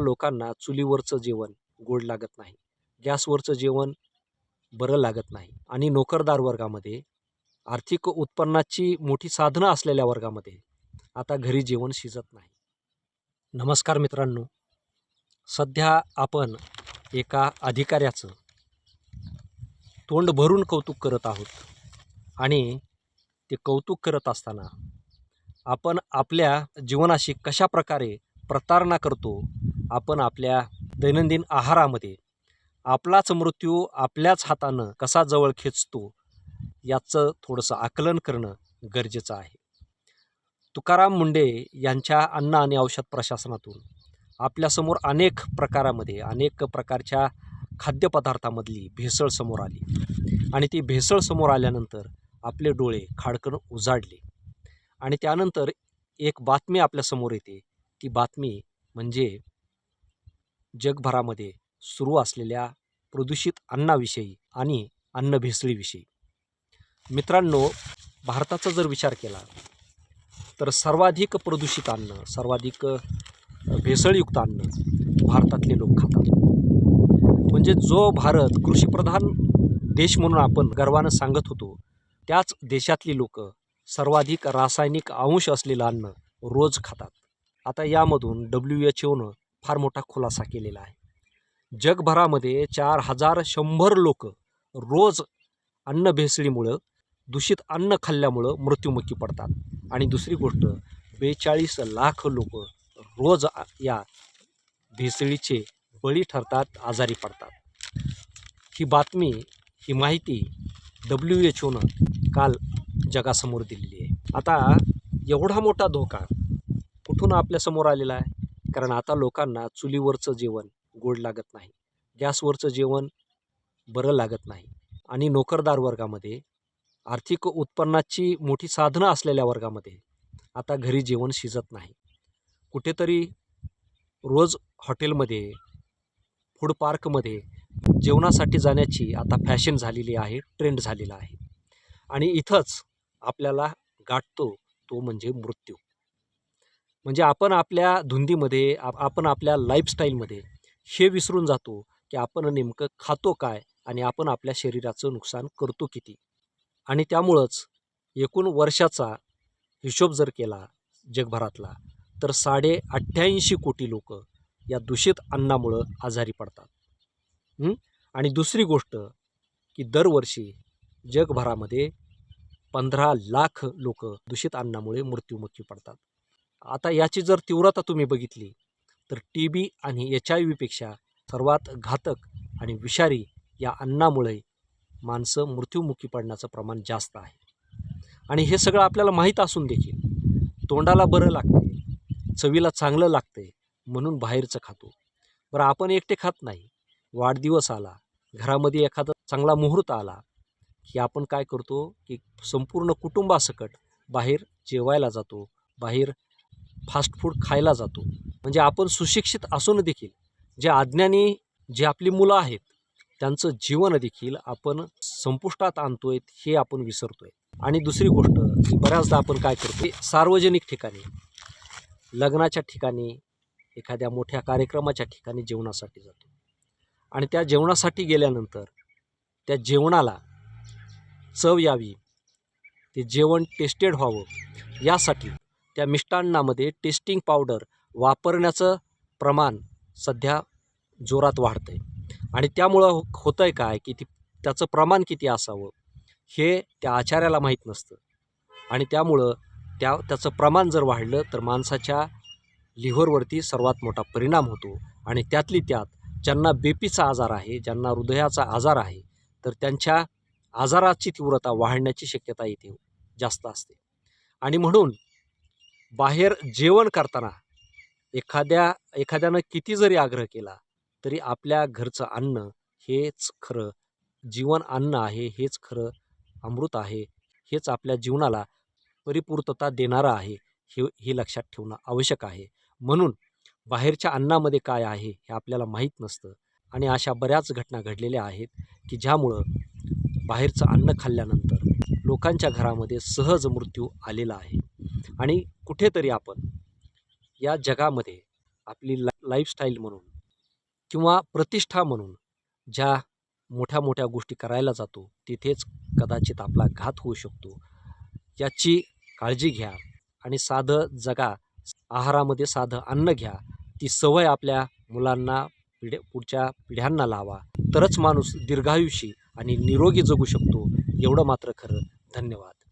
लोकांना चुलीवरचं जेवण गोड लागत नाही, गॅसवरचं जेवण बरं लागत नाही आणि नोकरदार वर्गामध्ये, आर्थिक उत्पन्नाची मोठी साधनं असलेल्या वर्गामध्ये आता घरी जेवण शिजत नाही. नमस्कार मित्रांनो, सध्या आपण एका अधिकाऱ्याचं तोंड भरून कौतुक करत आहोत आणि ते कौतुक करत असताना आपण आपल्या जीवनाशी कशा प्रकारे प्रतारणा करतो, आपण आपल्या दैनंदिन आहारामध्ये आपलाच मृत्यू आपल्याच हातानं कसा जवळ खेचतो याचं थोडंसं आकलन करणं गरजेचं आहे. तुकाराम मुंढे यांच्या अन्न आणि औषध प्रशासनातून आपल्यासमोर अनेक प्रकारच्या खाद्यपदार्थामधली भेसळ समोर आली आणि ती भेसळ समोर आल्यानंतर आपले डोळे खाडकन उजाडले आणि त्यानंतर एक बातमी आपल्यासमोर येते. ती बातमी म्हणजे जगभरामध्ये सुरू असलेल्या प्रदूषित अन्नाविषयी आणि अन्न भेसळीविषयी. मित्रांनो, भारताचा जर विचार केला तर सर्वाधिक प्रदूषित अन्न, सर्वाधिक भेसळयुक्त अन्न भारतातले लोक खातात. म्हणजे जो भारत कृषीप्रधान देश म्हणून आपण गर्वानं सांगत होतो, त्याच देशातली लोक सर्वाधिक रासायनिक अंश असलेलं अन्न रोज खातात. आता यामधून WHOनं फार मोठा खुलासा केलेला आहे. जगभरामध्ये 4100 लोक रोज अन्न भेसळीमुळं, दूषित अन्न खाल्ल्यामुळं मृत्युमुखी पडतात आणि दुसरी गोष्ट 42 लाख लोक रोज या भेसळीचे बळी ठरतात, आजारी पडतात. ही बातमी, ही माहिती WHOनं काल जगासमोर दिलेली आहे. आता एवढा मोठा धोका कुठून आपल्यासमोर आलेला आहे? कारण आता लोकांना चुलीवरचं जेवण गोड लागत नाही, गॅसवरचं जेवण बरं लागत नाही आणि नोकरदार वर्गामध्ये, आर्थिक उत्पन्नाची मोठी साधनं असलेल्या वर्गामध्ये आता घरी जेवण शिजत नाही. कुठेतरी रोज हॉटेलमध्ये, फूड पार्कमध्ये जेवणासाठी जाण्याची आता फॅशन झालेली आहे, ट्रेंड झालेला आहे आणि इथंच आपल्याला गाठतो तो म्हणजे मृत्यू. म्हणजे आपण आपल्या धुंदीमध्ये, आपण आपल्या लाईफस्टाईलमध्ये हे विसरून जातो की आपण नेमकं खातो काय आणि आपण आपल्या शरीराचं नुकसान करतो किती. आणि त्यामुळंच एकूण वर्षाचा हिशोब जर केला जगभरातला तर 88.5 कोटी लोक या दूषित अन्नामुळं आजारी पडतात. आणि दुसरी गोष्ट की दरवर्षी जगभरामध्ये 15 लाख लोक दूषित अन्नामुळे मृत्युमुखी पडतात. आता याची जर तीव्रता तुम्ही बघितली तर TB आणि HIV सर्वात घातक आणि विषारी या अन्नामुळे माणसं मृत्युमुखी पडण्याचं प्रमाण जास्त आहे. आणि हे सगळं आपल्याला माहीत असून देखील तोंडाला बरं लागते, चवीला चांगलं लागते म्हणून बाहेरचं खातो. बरं, आपण एकटे खात नाही. वाढदिवस आला, घरामध्ये एखादा चांगला मुहूर्त आला की आपण काय करतो की संपूर्ण कुटुंबासकट बाहेर जेवायला जातो, बाहेर फास्ट फूड खायला जातो. म्हणजे आपण सुशिक्षित असून देखील जे अज्ञानी, जे आपली मुलं आहेत, त्यांचं जीवन देखील आपण संपुष्टात आणतोय हे आपण विसरतोय. आणि दुसरी गोष्ट, बऱ्याचदा आपण काय करतो, सार्वजनिक ठिकाणी, लग्नाच्या ठिकाणी, एखाद्या मोठ्या कार्यक्रमाच्या ठिकाणी जेवणासाठी जातो आणि त्या जेवणासाठी गेल्यानंतर त्या जेवणाला चव यावी, ते जेवण टेस्टेड व्हावं यासाठी त्या मिष्टान्नामध्ये टेस्टिंग पावडर वापरण्याचं प्रमाण सध्या जोरात वाढतं आहे. आणि त्यामुळं होतं आहे काय की त्याचं प्रमाण किती असावं हे त्या आचार्याला माहीत नसतं आणि त्यामुळं त्याचं प्रमाण जर वाढलं तर माणसाच्या लिव्हरवरती सर्वात मोठा परिणाम होतो आणि त्यातली त्यात ज्यांना BPचा आजार आहे, ज्यांना हृदयाचा आजार आहे, तर त्यांच्या आजाराची तीव्रता वाढण्याची शक्यता इथे जास्त असते. आणि म्हणून बाहेर जेवण करताना एखाद्यानं किती जरी आग्रह केला तरी आपल्या घरचं अन्न हेच खरं जीवन अन्न आहे, हेच खरं अमृत आहे, हेच आपल्या जीवनाला परिपूर्तता देणारं आहे, हे लक्षात ठेवणं आवश्यक आहे. म्हणून बाहेरच्या अन्नामध्ये काय आहे हे आपल्याला माहीत नसतं आणि अशा बऱ्याच घटना घडलेल्या आहेत की ज्यामुळं बाहेरचं अन्न खाल्ल्यानंतर लोकांच्या घरामध्ये सहज मृत्यू आलेला आहे. आणि कुठेतरी आपण या जगामध्ये आपली लाईफस्टाईल म्हणून किंवा प्रतिष्ठा म्हणून ज्या मोठ्या मोठ्या गोष्टी करायला जातो तिथेच कदाचित आपला घात होऊ शकतो. याची काळजी घ्या आणि साधं जगा, आहारामध्ये साधं अन्न घ्या. ती सवय आपल्या मुलांना पुढच्या पिढ्यांना लावा. तरच माणूस दीर्घायुषी आणि निरोगी जगू शकतो. एवढं मात्र खरं. धन्यवाद.